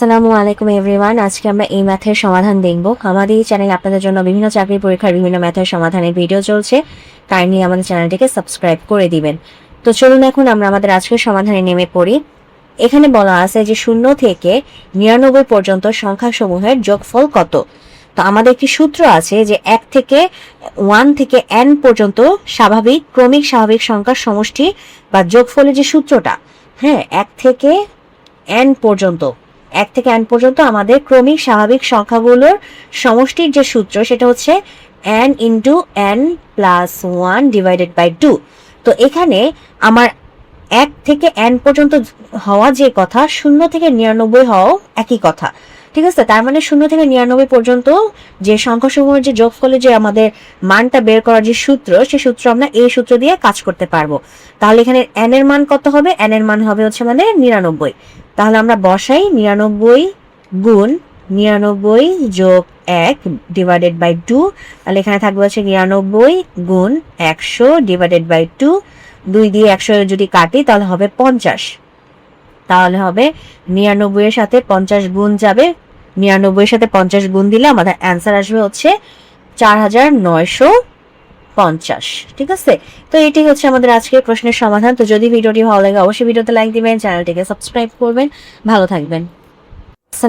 আসসালামু আলাইকুম এভরিওয়ান। আজকে আমরা এই ম্যাথের সমাধান দেখব। আমাদের এই চ্যানেলে আপনাদের জন্য বিভিন্ন চাকরি পরীক্ষার বিভিন্ন ম্যাথের সমাধানের ভিডিও চলছে। কাইন্ডলি আমাদের চ্যানেলটিকে সাবস্ক্রাইব করে দিবেন। তো চলুন এখন আমরা আমাদের আজকের সমাধানে নেমে পড়ি। এখানে বলা আছে যে 0 থেকে 99 পর্যন্ত সংখ্যাসমূহের যোগফল কত। তো আমাদের একটি সূত্র আছে যে 1 থেকে 1 থেকে n পর্যন্ত ক্রমিক স্বাভাবিক সংখ্যার সমষ্টি বা যোগফলের যে সূত্রটা, হ্যাঁ, 1 থেকে n পর্যন্ত আমাদের ক্রমিক স্বাভাবিক সংখ্যাগুলোর সমষ্টির যে সূত্র সেটা হচ্ছে n into n plus 1 divided by 2। তো এখানে আমার 1 থেকে n পর্যন্ত হওয়া যে কথা, 0 থেকে 99 হওয়াও একই কথা, ঠিক আছে। তার মানে 0 থেকে 99 পর্যন্ত যে সংখ্যাসমূহের যে যোগফলে যে আমাদের মানটা বের করার যে সূত্র, সেই সূত্র আমরা এই সূত্র দিয়ে কাজ করতে পারবো। তাহলে এখানে n এর মান কত হবে? n এর মান হবে হচ্ছে মানে 99। তাহলে আমরা বসাই 99 গুণ 99 যোগ 1 ডিভাইডেড বাই 2। তাহলে এখানে থাকবে হচ্ছে 99 গুণ 100 ডিভাইডেড বাই 2। 2 দিয়ে 100 যদি কাটি তাহলে হবে 50। তাহলে হবে 99 এর সাথে 50 গুণ যাবে, 99 এর সাথে 50 গুণ দিলে আমাদের অ্যান্সার আসবে হচ্ছে 4950। ঠিক আছে। তো এটাই হচ্ছে আমাদের আজকের প্রশ্নের সমাধান। তো যদি ভিডিওটি ভালো লাগে অবশ্যই ভিডিওতে লাইক দিবেন, চ্যানেলটিকে সাবস্ক্রাইব করবেন। ভালো থাকবেন।